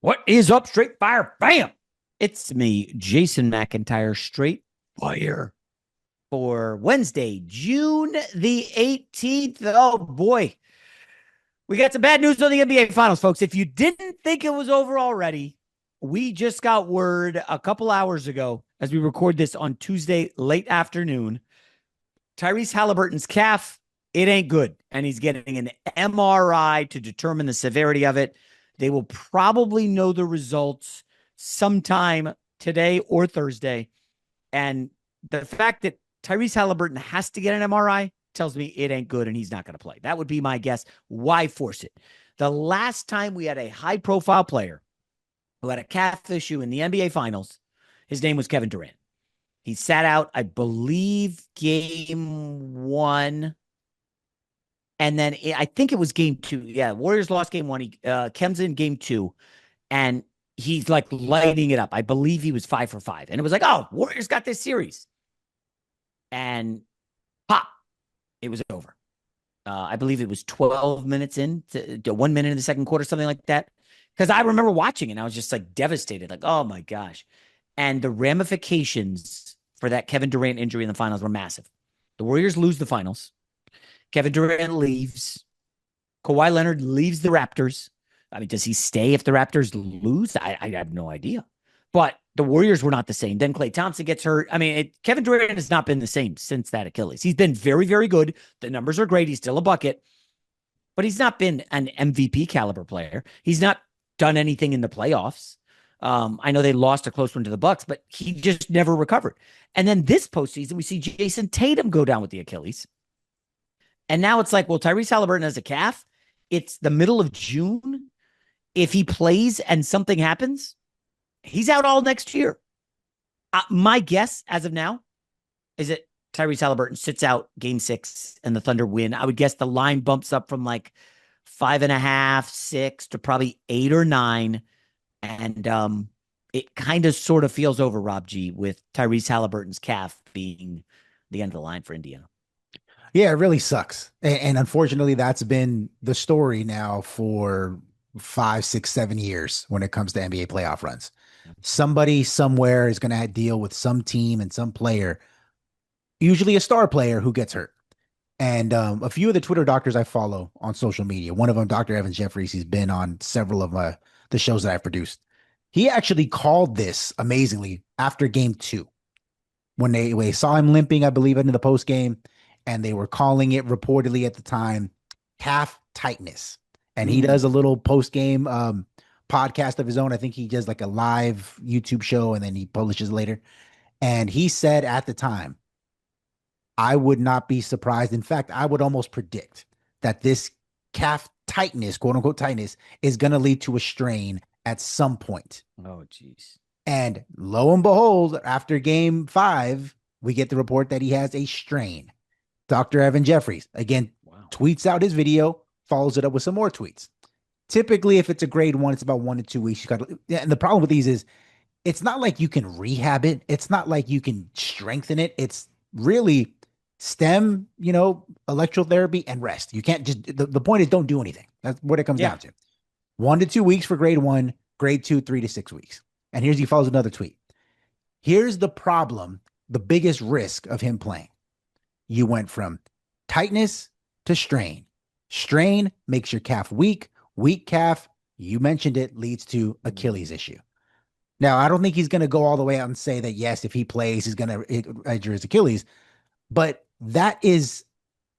What is up, Straight Fire Bam? It's me, Jason McIntyre, Straight Fire, for Wednesday, June the 18th. Oh, boy. We got some bad news on the NBA Finals, folks. If you didn't think it was over already, we just got word a couple hours ago as we record this on Tuesday late afternoon. Tyrese Haliburton's calf, it ain't good. And he's getting an MRI to determine the severity of it. They will probably know the results sometime today or Thursday. And the fact that Tyrese Haliburton has to get an MRI tells me it ain't good and he's not going to play. That would be my guess. Why force it? The last time we had a high-profile player who had a calf issue in the NBA Finals, his name was Kevin Durant. He sat out, I believe, game one. And then I think it was game two. Yeah, Warriors lost game one. Kem's in game two. And he's like lighting it up. I believe he was 5 for 5. And it was like, oh, Warriors got this series. And pop, it was over. I believe it was 12 minutes in to 1 minute in the second quarter, something like that. Because I remember watching it and I was just like devastated. Like, oh my gosh. And the ramifications for that Kevin Durant injury in the finals were massive. The Warriors lose the finals. Kevin Durant leaves. Kawhi Leonard leaves the Raptors. I mean, does he stay if the Raptors lose? I have no idea. But the Warriors were not the same. Then Klay Thompson gets hurt. I mean, Kevin Durant has not been the same since that Achilles. He's been very, very good. The numbers are great. He's still a bucket. But he's not been an MVP caliber player. He's not done anything in the playoffs. I know they lost a close one to the Bucks, but he just never recovered. And then this postseason, we see Jason Tatum go down with the Achilles. And now it's like, well, Tyrese Haliburton has a calf. It's the middle of June. If he plays and something happens, he's out all next year. My guess as of now is that Tyrese Haliburton sits out game 6 and the Thunder win. I would guess the line bumps up from like 5.5, 6 to probably 8 or 9. And it kind of sort of feels over, Rob G, with Tyrese Haliburton's calf being the end of the line for Indiana. Yeah, it really sucks. And unfortunately, that's been the story now for 5, 6, 7 years when it comes to NBA playoff runs. Somebody somewhere is going to deal with some team and some player, usually a star player, who gets hurt. And a few of the Twitter doctors I follow on social media, one of them, Dr. Evan Jeffries, he's been on several of the shows that I've produced. He actually called this amazingly after game 2 when they saw him limping, I believe, into the post game. And they were calling it reportedly at the time calf tightness. And he does a little post-game podcast of his own. I think he does like a live YouTube show and then he publishes later. And he said at the time, I would not be surprised. In fact, I would almost predict that this calf tightness, quote unquote tightness, is going to lead to a strain at some point. Oh, geez. And lo and behold, after game 5, we get the report that he has a strain. Dr. Evan Jeffries, again, tweets out his video, follows it up with some more tweets. Typically, if it's a grade 1, it's about 1 to 2 weeks. And the problem with these is it's not like you can rehab it. It's not like you can strengthen it. It's really stem, electrotherapy and rest. You can't just, the point is don't do anything. That's what it comes down to. 1 to 2 weeks for grade 1, grade 2, 3 to 6 weeks. And he follows another tweet. Here's the problem, the biggest risk of him playing. You went from tightness to strain. Strain makes your calf weak. Weak calf, you mentioned it, leads to Achilles issue. Now, I don't think he's going to go all the way out and say that, yes, if he plays, he's going to injure his Achilles. But that is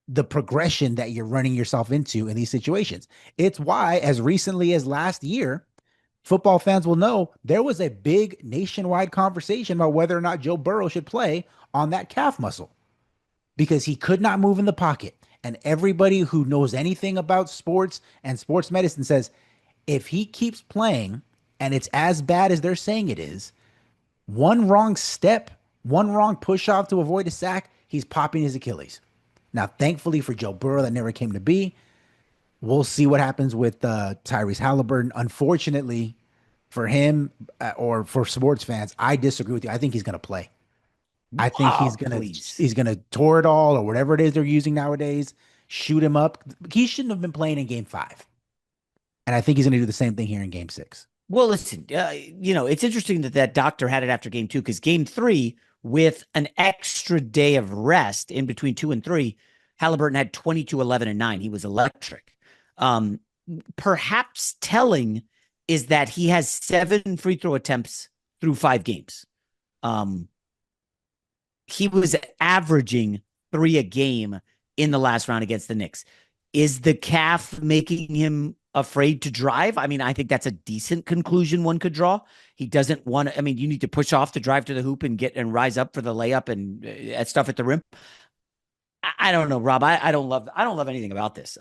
the progression that you're running yourself into in these situations. It's why, as recently as last year, football fans will know there was a big nationwide conversation about whether or not Joe Burrow should play on that calf muscle, because he could not move in the pocket. And everybody who knows anything about sports and sports medicine says, if he keeps playing and it's as bad as they're saying it is, one wrong step, one wrong push off to avoid a sack, he's popping his Achilles. Now, thankfully for Joe Burrow, that never came to be. We'll see what happens with Tyrese Haliburton. Unfortunately for him or for sports fans, I disagree with you. I think he's going to play. I think he's gonna tour it all or whatever it is they're using nowadays. Shoot him up. He shouldn't have been playing in game 5, and I think he's gonna do the same thing here in game 6. Well, listen, it's interesting that doctor had it after game 2 because game 3, with an extra day of rest in between 2 and 3, Haliburton had 22, 11, and 9. He was electric. Um, Perhaps telling is that he has 7 free throw attempts through 5 games. Um, he was averaging 3 a game in the last round against the Knicks. Is the calf making him afraid to drive? I mean, I think that's a decent conclusion one could draw. He doesn't want to. I mean, you need to push off to drive to the hoop and get and rise up for the layup and stuff at the rim. I don't know, Rob. I don't love anything about this.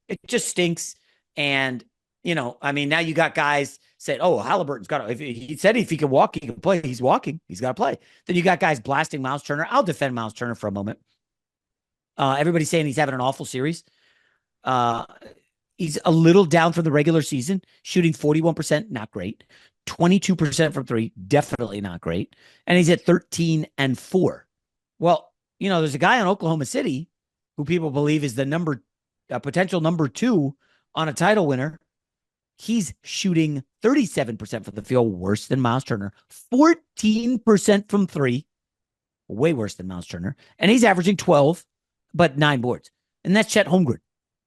It just stinks. And I mean, now you got guys said, "Oh, Halliburton's got to." If he said if he can walk, he can play. He's walking. He's got to play. Then you got guys blasting Miles Turner. I'll defend Miles Turner for a moment. Everybody's saying he's having an awful series. Uh, he's a little down from the regular season, shooting 41%, not great. 22% from 3, definitely not great. And he's at 13-4. Well, there's a guy in Oklahoma City who people believe is the potential number 2 on a title winner. He's shooting 37% from the field, worse than Miles Turner. 14% from 3, way worse than Miles Turner. And he's averaging 12, but 9 boards. And that's Chet Holmgren.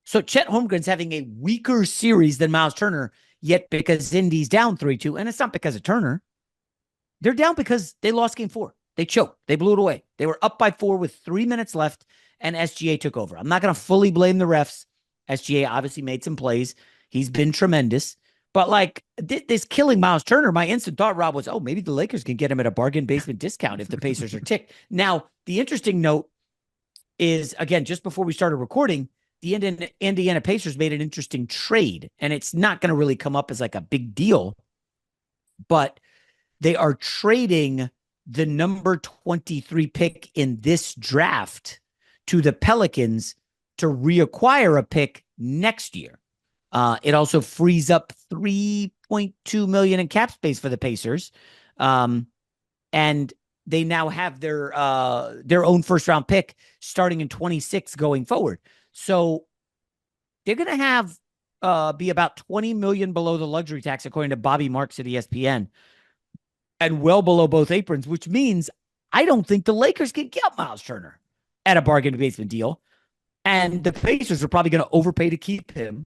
So Chet Holmgren's having a weaker series than Miles Turner, yet because Indy's down 3-2, and it's not because of Turner. They're down because they lost game 4. They choked. They blew it away. They were up by 4 with 3 minutes left, and SGA took over. I'm not going to fully blame the refs. SGA obviously made some plays. He's been tremendous. But this killing Miles Turner, my instant thought, Rob, was, maybe the Lakers can get him at a bargain basement discount if the Pacers are ticked. Now, the interesting note is, again, just before we started recording, the Indiana Pacers made an interesting trade, and it's not going to really come up as like a big deal, but they are trading the number 23 pick in this draft to the Pelicans to reacquire a pick next year. It also frees up $3.2 million in cap space for the Pacers. And they now have their own first round pick starting in 26 going forward. So they're going to have be about $20 million below the luxury tax, according to Bobby Marks at ESPN, and well below both aprons, which means I don't think the Lakers can get Miles Turner at a bargain basement deal. And the Pacers are probably going to overpay to keep him.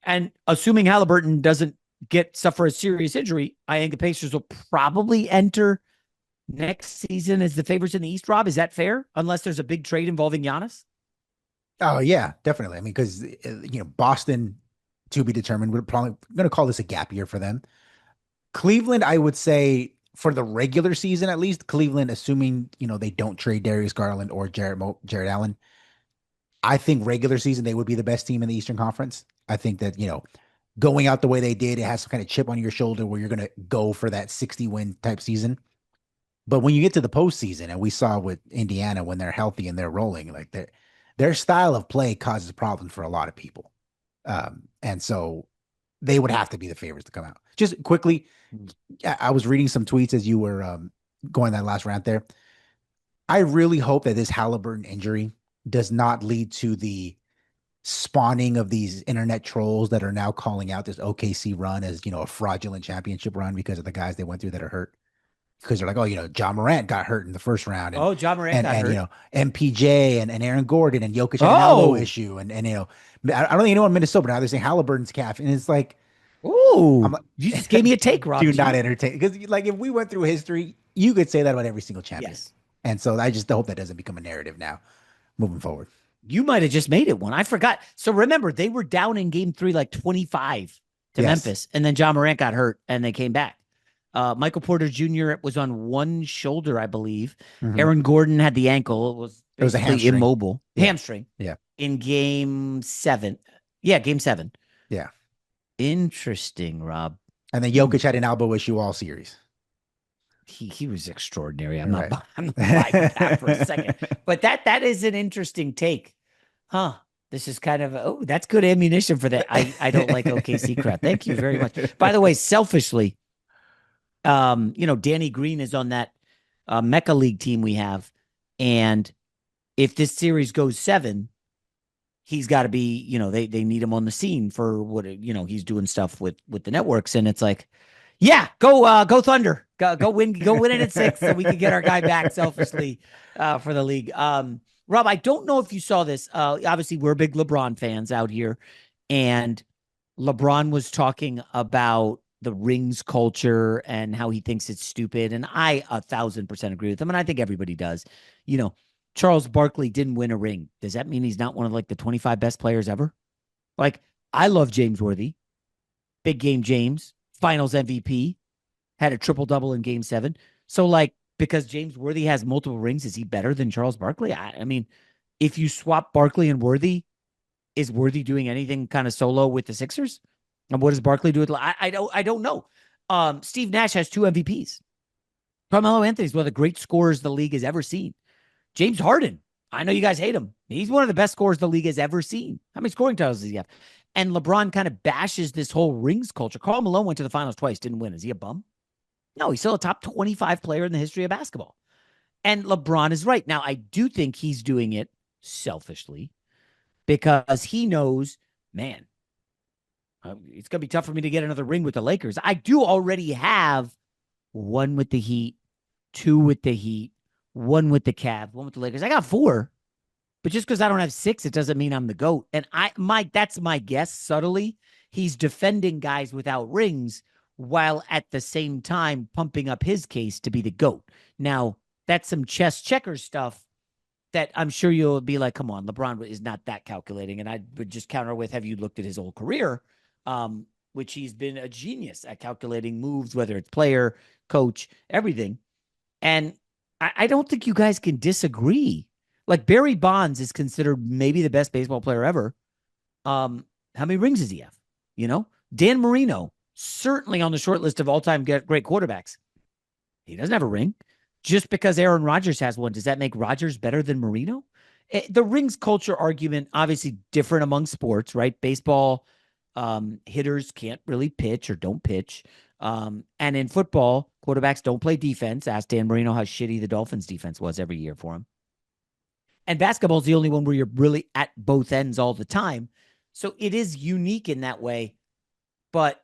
And assuming Haliburton doesn't suffer a serious injury, I think the Pacers will probably enter next season as the favorites in the East, Rob. Is that fair? Unless there's a big trade involving Giannis? Oh, yeah, definitely. I mean, because, Boston, to be determined, we're probably going to call this a gap year for them. Cleveland, I would say, for the regular season, at least, Cleveland, assuming, they don't trade Darius Garland or Jared Allen, I think regular season, they would be the best team in the Eastern Conference. I think that, going out the way they did, it has some kind of chip on your shoulder where you're going to go for that 60-win type season. But when you get to the postseason, and we saw with Indiana when they're healthy and they're rolling, like their style of play causes problems for a lot of people. And so they would have to be the favorites to come out. Just quickly, I was reading some tweets as you were going that last rant there. I really hope that this Haliburton injury does not lead to the spawning of these internet trolls that are now calling out this OKC run as, a fraudulent championship run because of the guys they went through that are hurt. Because they're like, John Morant got hurt in the first round. And, John Morant got hurt. MPJ and Aaron Gordon and Jokic had an elbow issue. And I don't think anyone in Minnesota, but now they're saying Halliburton's calf. And it's like, ooh, you just gave me a take, Rob. Do not entertain. Because if we went through history, you could say that about every single champion. Yes. And so I just hope that doesn't become a narrative now moving forward. You might have just made it one. I forgot. So remember, they were down in game 3, 25 to Memphis. And then John Morant got hurt and they came back. Michael Porter Jr. was on one shoulder, I believe. Mm-hmm. Aaron Gordon had the ankle. It was a hamstring. Immobile. Yeah. Hamstring. Yeah. In game 7. Yeah, game 7. Yeah. Interesting, Rob. And then Jokic had an elbow issue all series. He was extraordinary. I'm not buying that for a second. But that is an interesting take. Huh. This is kind of, that's good ammunition for that. I don't like OKC crap. Thank you very much. By the way, selfishly, Danny Green is on that Mecca League team we have. And if this series goes 7, he's got to be, they need him on the scene for what, he's doing stuff with the networks. And it's like, yeah, go Thunder, go win it at 6 so we can get our guy back selfishly for the league. Rob, I don't know if you saw this. Obviously, we're big LeBron fans out here, and LeBron was talking about the rings culture and how he thinks it's stupid. And I 1,000% agree with him. And I think everybody does. Charles Barkley didn't win a ring. Does that mean he's not one of like the 25 best players ever? Like, I love James Worthy, big game James, finals MVP, had a triple double in game 7. So, like, because James Worthy has multiple rings, is he better than Charles Barkley? I mean, if you swap Barkley and Worthy, is Worthy doing anything kind of solo with the Sixers? And what does Barkley do with? I don't know. Steve Nash has 2 MVPs. Carmelo Anthony is one of the great scorers the league has ever seen. James Harden, I know you guys hate him. He's one of the best scorers the league has ever seen. How many scoring titles does he have? And LeBron kind of bashes this whole rings culture. Karl Malone went to the finals twice, didn't win. Is he a bum? No, he's still a top 25 player in the history of basketball. And LeBron is right. Now, I do think he's doing it selfishly because he knows, man, it's going to be tough for me to get another ring with the Lakers. I do already have 1 with the Heat, 2 with the Heat, 1 with the Cavs, 1 with the Lakers. I got 4, but just because I don't have 6, it doesn't mean I'm the GOAT. And that's my guess. Subtly, he's defending guys without rings while at the same time pumping up his case to be the GOAT. Now, that's some chess checkers stuff that I'm sure you'll be like, come on, LeBron is not that calculating. And I would just counter with, have you looked at his whole career? Which he's been a genius at calculating moves, whether it's player, coach, everything. And I don't think you guys can disagree. Like, Barry Bonds is considered maybe the best baseball player ever. How many rings does he have? Dan Marino, certainly on the short list of all-time great quarterbacks. He doesn't have a ring. Just because Aaron Rodgers has one, does that make Rodgers better than Marino? The rings culture argument, obviously different among sports, right? Baseball, hitters can't really pitch or don't pitch. And in football, quarterbacks don't play defense. Ask Dan Marino how shitty the Dolphins defense was every year for him. And basketball is the only one where you're really at both ends all the time. So it is unique in that way. But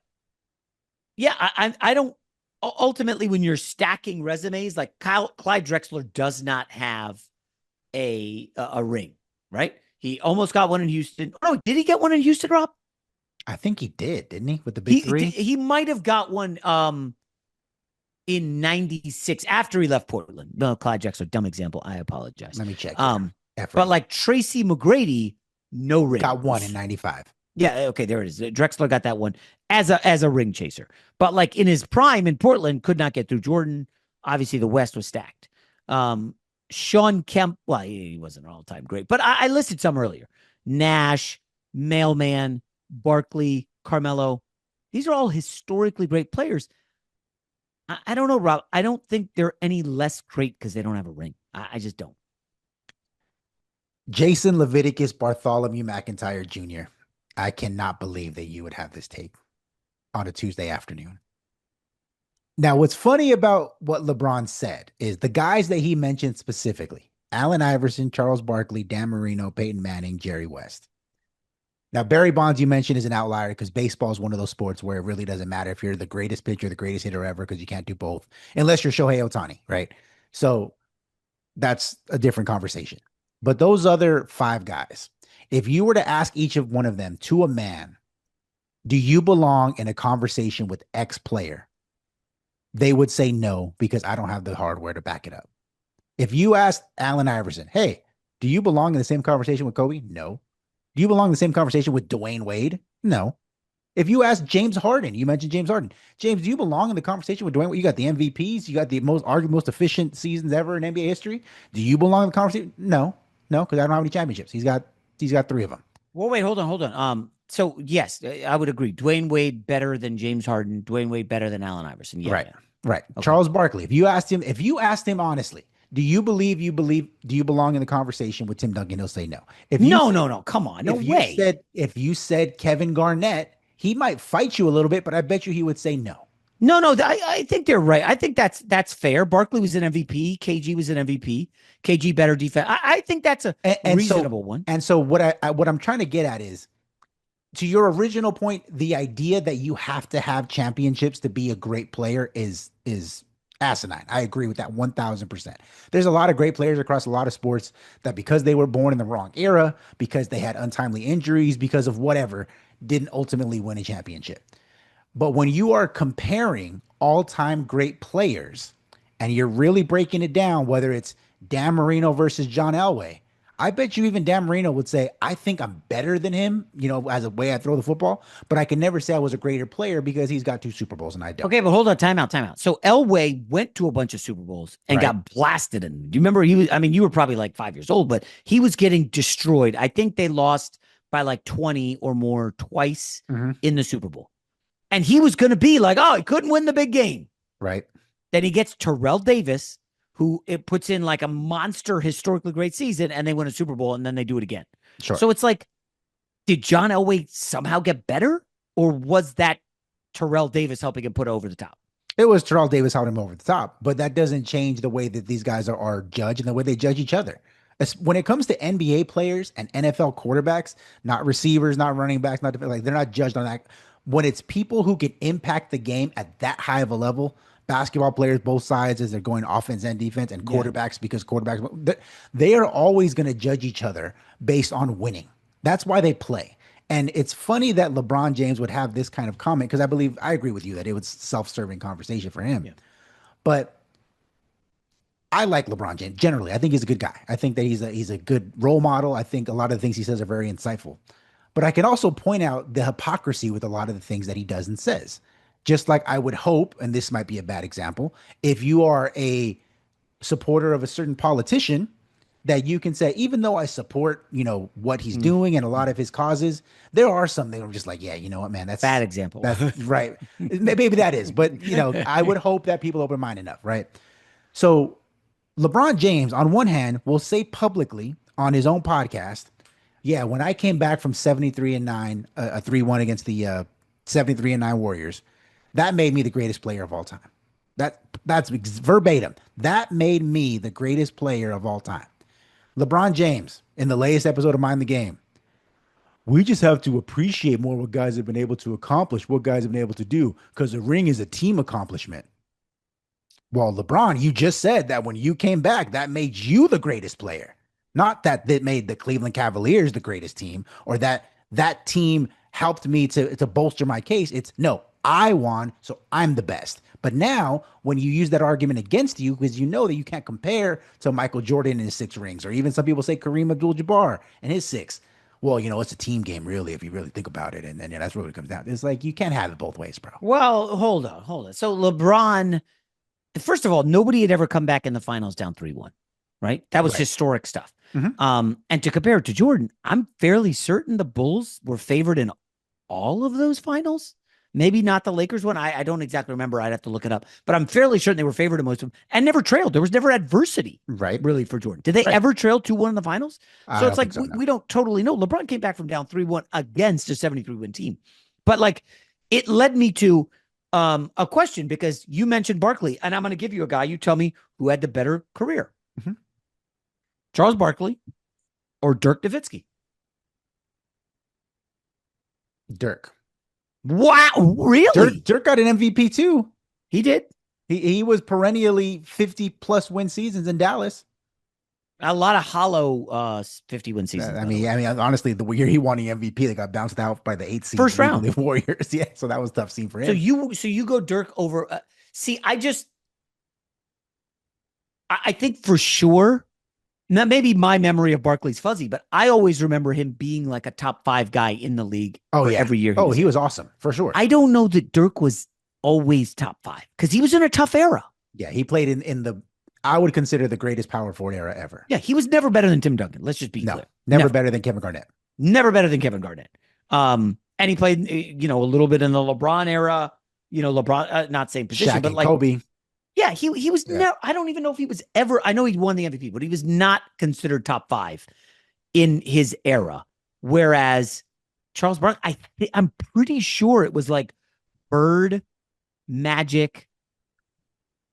yeah, I don't, ultimately, when you're stacking resumes, like Clyde Drexler does not have a ring, right? He almost got one in Houston. Oh, no, did he get one in Houston, Rob? I think he did, didn't he? With the big 3? He might have got one in 96 after he left Portland. No, Clyde Drexler, dumb example. I apologize. Let me check. But like Tracy McGrady, no ring. Got one in 95. Yeah, okay, there it is. Drexler got that one as a ring chaser. But like in his prime in Portland, could not get through Jordan. Obviously, the West was stacked. Sean Kemp, well, he wasn't an all-time great, but I listed some earlier. Nash, Mailman, Barkley, Carmelo. These are all historically great players. I don't know, Rob. I don't think they're any less great because they don't have a ring. I just don't. Jason Leviticus Bartholomew McIntyre Jr. I cannot believe that you would have this take on a Tuesday afternoon. Now, what's funny about what LeBron said is the guys that he mentioned specifically: Allen Iverson, Charles Barkley, Dan Marino, Peyton Manning, Jerry West. Now, Barry Bonds, you mentioned, is an outlier because baseball is one of those sports where it really doesn't matter if you're the greatest pitcher, the greatest hitter ever, because you can't do both unless you're Shohei Ohtani, right? So that's a different conversation. But those other 5 guys, if you were to ask each of one of them to a man, do you belong in a conversation with X player? They would say no, because I don't have the hardware to back it up. If you asked Allen Iverson, hey, do you belong in the same conversation with Kobe? No. Do you belong in the same conversation with Dwayne Wade? No. If you ask James Harden, you mentioned James Harden. James, do you belong in the conversation with Dwayne Wade? You got the MVPs. You got the arguably most efficient seasons ever in NBA history. Do you belong in the conversation? No, because I don't have any championships. He's got 3 of them. Well, wait, hold on. So yes, I would agree. Dwayne Wade better than James Harden. Dwayne Wade better than Allen Iverson. Yeah, right. Okay. Charles Barkley. If you asked him honestly, do you belong in the conversation with Tim Duncan? He'll say no. No. Come on. No way. If you said Kevin Garnett, he might fight you a little bit, but I bet you he would say no. No, I think they're right. I think that's fair. Barkley was an MVP. KG was an MVP. KG better defense. I think that's a And so reasonable one. what I'm trying to get at is, to your original point, the idea that you have to have championships to be a great player is asinine. I agree with that 1000%. There's a lot of great players across a lot of sports that, because they were born in the wrong era, because they had untimely injuries, because of whatever, didn't ultimately win a championship. But when you are comparing all-time great players and you're really breaking it down, whether it's Dan Marino versus John Elway, I bet you even Dan Marino would say, I think I'm better than him, as a way I throw the football, but I can never say I was a greater player because he's got 2 Super Bowls and I don't. Okay, but hold on, time out. So Elway went to a bunch of Super Bowls and Right. got blasted. And do you remember you were probably like 5 years old, but he was getting destroyed. I think they lost by like 20 or more twice in the Super Bowl. And he was going to be like, oh, he couldn't win the big game. Right. Then he gets Terrell Davis, who it puts in like a monster, historically great season, and they win a Super Bowl, and then they do it again. Sure. So it's like, did John Elway somehow get better, or was that Terrell Davis helping him put over the top? It was Terrell Davis helping him over the top, but that doesn't change the way that these guys are judged and the way they judge each other. When it comes to NBA players and NFL quarterbacks, not receivers, not running backs, not like, they're not judged on that. When it's people who can impact the game at that high of a level, basketball players, both sides, as they're going offense and defense, and quarterbacks, because quarterbacks, they are always going to judge each other based on winning. That's why they play. And it's funny that LeBron James would have this kind of comment, because I agree with you that it was self-serving conversation for him. Yeah. But I like LeBron James generally. I think he's a good guy. I think that he's a good role model. I think a lot of the things he says are very insightful. But I can also point out the hypocrisy with a lot of the things that he does and says. Just like I would hope, and this might be a bad example, if you are a supporter of a certain politician, that you can say, even though I support, what he's doing and a lot of his causes, there are some that are just like, yeah, you know what, man, that's bad example. That's right. Maybe that is, but I would hope that people open minded enough, right? So LeBron James, on one hand, will say publicly on his own podcast, yeah, when I came back from 73-9, a 3-1 against the 73-9 Warriors, that made me the greatest player of all time. That's verbatim. That made me the greatest player of all time. LeBron James, in the latest episode of Mind the Game, we just have to appreciate more what guys have been able to accomplish, what guys have been able to do, because the ring is a team accomplishment. Well, LeBron, you just said that when you came back, that made you the greatest player. Not that made the Cleveland Cavaliers the greatest team, or that team helped me to bolster my case. It's no, I won, so I'm the best. But now, when you use that argument against you, because you know that you can't compare to Michael Jordan and his 6 rings, or even some people say Kareem Abdul-Jabbar and his 6. Well, it's a team game, really, if you really think about it. And then that's what it comes down to. It's like, you can't have it both ways, bro. Well, hold on. So LeBron, first of all, nobody had ever come back in the finals down 3-1, right? That was historic stuff. And to compare it to Jordan, I'm fairly certain the Bulls were favored in all of those finals. Maybe not the Lakers one. I don't exactly remember. I'd have to look it up. But I'm fairly certain they were favored in most of them and never trailed. There was never adversity, really, for Jordan. Did they ever trail 2-1 in the finals? So it's like, we don't totally know. LeBron came back from down 3-1 against a 73-win team. But like, it led me to a question, because you mentioned Barkley, and I'm going to give you a guy. You tell me who had the better career. Charles Barkley or Dirk Nowitzki? Dirk. Wow, really? Dirk got an MVP too. He did. He was perennially 50+ win seasons in Dallas. A lot of hollow 50-win seasons. I mean, honestly, the year he won the MVP, they got bounced out by the 8th seed first round, the Warriors. Yeah, so that was a tough scene for him. So you go Dirk over. See, I think for sure. Now, maybe my memory of Barkley's fuzzy, but I always remember him being like a top 5 guy in the league. Every year. He was awesome for sure. I don't know that Dirk was always top 5, because he was in a tough era. Yeah, he played in the, I would consider, the greatest power forward era ever. Yeah, he was never better than Tim Duncan. Let's just be clear. Never better than Kevin Garnett. Never better than Kevin Garnett. And he played, a little bit in the LeBron era. LeBron, not same position, Shaq but like Kobe. Yeah, he was never. I don't even know if he was ever. I know he won the MVP, but he was not considered top 5 in his era. Whereas Charles Barkley, I'm pretty sure it was like Bird, Magic,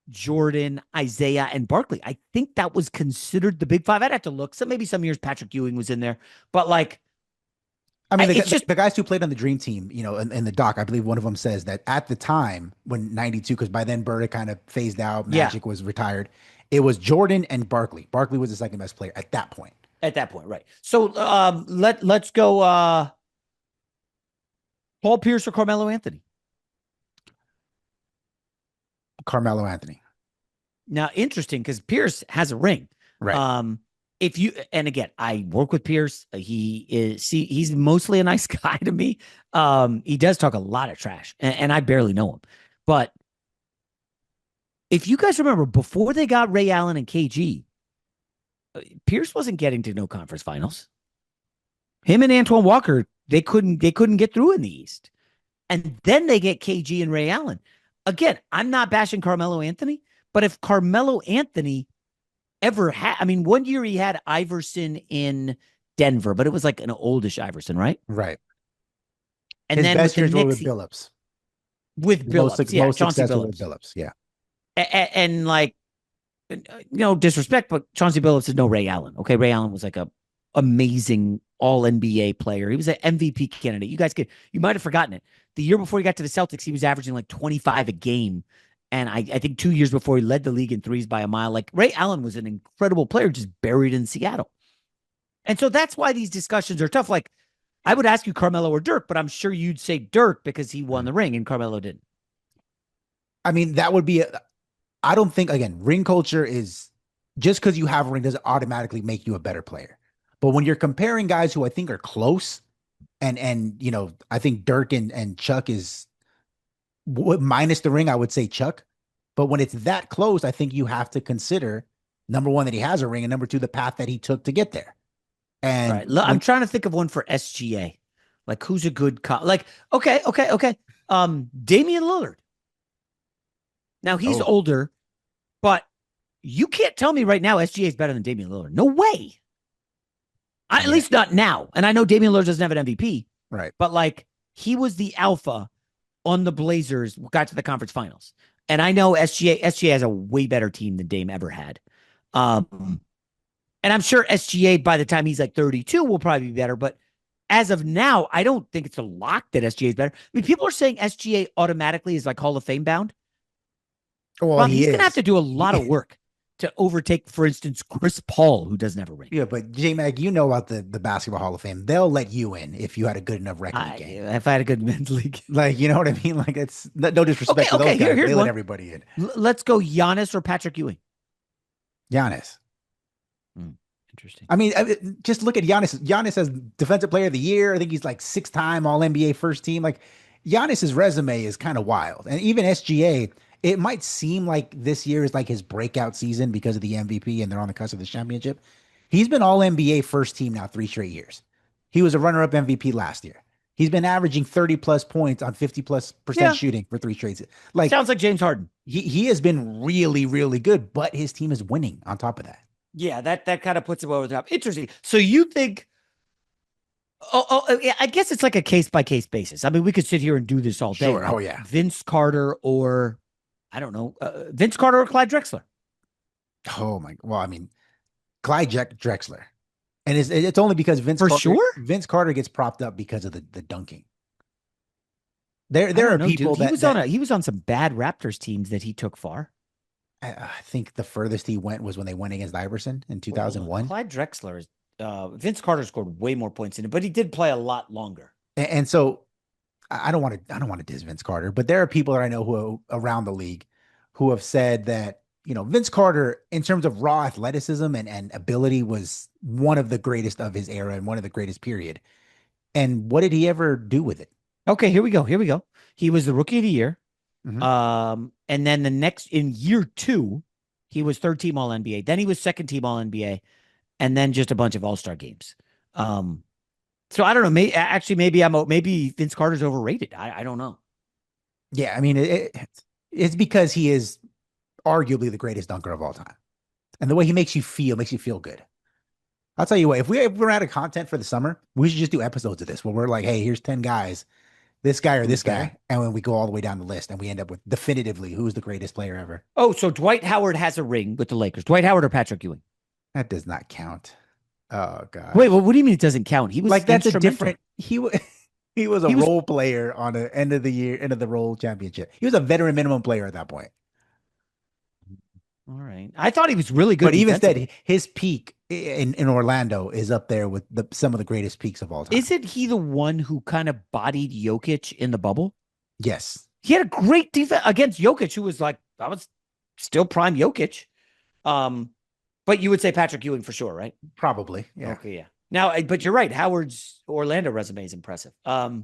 Jordan, Isaiah, and Barkley. I think that was considered the big five. I'd have to look. So maybe some years Patrick Ewing was in there, but like, I mean, it's just the guys who played on the Dream Team, in the doc, I believe one of them says that at the time when 92, because by then Bird kind of phased out, yeah. Magic was retired, it was Jordan and Barkley. Barkley was the second best player at that point. At that point, right? So let's go. Paul Pierce or Carmelo Anthony? Carmelo Anthony. Now, interesting because Pierce has a ring. Right. If you, and again, I work with Pierce. He's mostly a nice guy to me. He does talk a lot of trash, and I barely know him. But if you guys remember, before they got Ray Allen and KG, Pierce wasn't getting to no conference finals. Him and Antoine Walker, they couldn't get through in the East. And then they get KG and Ray Allen. Again, I'm not bashing Carmelo Anthony, but if Carmelo Anthony ever had, I mean, one year he had Iverson in Denver, but it was like an oldish Iverson, right? Right. And his then best years were with with Billups. With Billups, yeah, most Chauncey successful Billups. with Billups, yeah. And like, no disrespect, but Chauncey Billups is no Ray Allen. Okay, Ray Allen was like a amazing All NBA player. He was an MVP candidate. You might have forgotten it. The year before he got to the Celtics, he was averaging like 25 a game. And I think 2 years before he led the league in threes by a mile. Like Ray Allen was an incredible player, just buried in Seattle. And so that's why these discussions are tough. Like I would ask you Carmelo or Dirk, but I'm sure you'd say Dirk because he won the ring and Carmelo didn't. I mean, that would be, I don't think, again, ring culture is just because you have a ring doesn't automatically make you a better player. But when you're comparing guys who I think are close, and I think Dirk and Chuck is minus the ring, I would say Chuck. But when it's that close, I think you have to consider number one, that he has a ring, and number two, the path that he took to get there. And right. I'm trying to think of one for SGA. Like who's a good okay. Damian Lillard. Now he's older, but you can't tell me right now SGA is better than Damian Lillard. No way. At least not now. And I know Damian Lillard doesn't have an MVP. Right. But like he was the alpha on the Blazers, got to the conference finals. And I know SGA has a way better team than Dame ever had. And I'm sure SGA by the time he's like 32 will probably be better. But as of now, I don't think it's a lock that SGA is better. I mean, people are saying SGA automatically is like Hall of Fame bound. Well, he's going to have to do a lot of work to overtake, for instance, Chris Paul, who doesn't have a ring. Yeah, but J-Mag, you know about the Basketball Hall of Fame. They'll let you in if you had a good enough record game. If I had a good men's league. Like, you know what I mean? Like, it's no disrespect to those guys. They let everybody in. Let's go Giannis or Patrick Ewing. Giannis. Interesting. I mean, just look at Giannis. Giannis as Defensive Player of the Year. I think he's like 6-time All-NBA first team. Like, Giannis's resume is kind of wild. And even SGA, it might seem like this year is like his breakout season because of the MVP and they're on the cusp of the championship. He's been All-NBA first team now 3 straight years. He was a runner-up MVP last year. He's been averaging 30+ points on 50+% shooting for 3 straight. Like, sounds like James Harden. He has been really, really good, but his team is winning on top of that. Yeah, that kind of puts him over the top. Interesting. So you think? I guess it's like a case-by-case basis. I mean, we could sit here and do this all day. Sure. Oh yeah. Vince Carter or I don't know, Vince Carter or Clyde Drexler. Oh my! Well, I mean, Clyde Drexler, and it's only because Vince Carter gets propped up because of the dunking. There are people that he was on some bad Raptors teams that he took far. I think the furthest he went was when they went against Iverson in 2001. Clyde Drexler is Vince Carter scored way more points in it, but he did play a lot longer. And so I don't want to diss Vince Carter, but there are people that I know who around the league who have said that, Vince Carter, in terms of raw athleticism and ability, was one of the greatest of his era and one of the greatest period. And what did he ever do with it? Okay, here we go. He was the Rookie of the Year. Mm-hmm. And then in year 2, he was 3rd team All NBA. Then he was 2nd team All NBA, and then just a bunch of All-Star games. So I don't know. Maybe Vince Carter's overrated. I don't know. Yeah, I mean it's because he is arguably the greatest dunker of all time, and the way he makes you feel good. I'll tell you what, if we're out of content for the summer, we should just do episodes of this where we're like, hey, here's 10 guys this guy or Who's this better? guy. And when we go all the way down the list and we end up with definitively who's the greatest player ever. Oh, so Dwight Howard has a ring with the Lakers. Dwight Howard or Patrick Ewing? That does not count. Oh Wait, gosh. well, what do you mean it doesn't count? He was Like that's a instrumental. different he was a He was role player on the end of the year, end of the role championship. He was a veteran minimum player at that point. all right. I thought he was really good But even defensively. said his peak in Orlando is up there with some of the greatest peaks of all time. Isn't he the one who kind of bodied Jokic in the bubble? Yes. He had a great defense against Jokic, who was like, I was still prime Jokic. But you would say Patrick Ewing for sure, right? Probably. Yeah. Okay, yeah. Now, but you're right. Howard's Orlando resume is impressive. Yeah,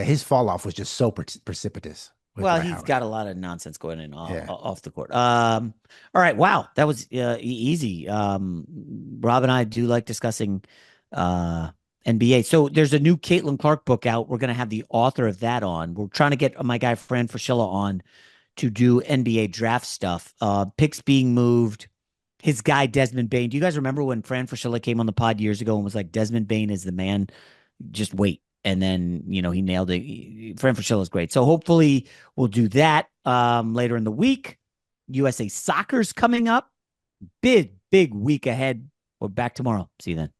his fall off was just so precipitous. Well, he's got a lot of nonsense going in Yeah. off the court. All right. Wow. That was easy. Rob and I do like discussing NBA. So there's a new Caitlin Clark book out. We're going to have the author of that on. We're trying to get my guy, Fran Fraschilla, on to do NBA draft stuff. Picks being moved. His guy, Desmond Bain. Do you guys remember when Fran Fraschilla came on the pod years ago and was like, Desmond Bain is the man? Just wait. And then, he nailed it. Fran Fraschilla is great. So hopefully we'll do that later in the week. USA Soccer's coming up. Big week ahead. We're back tomorrow. See you then.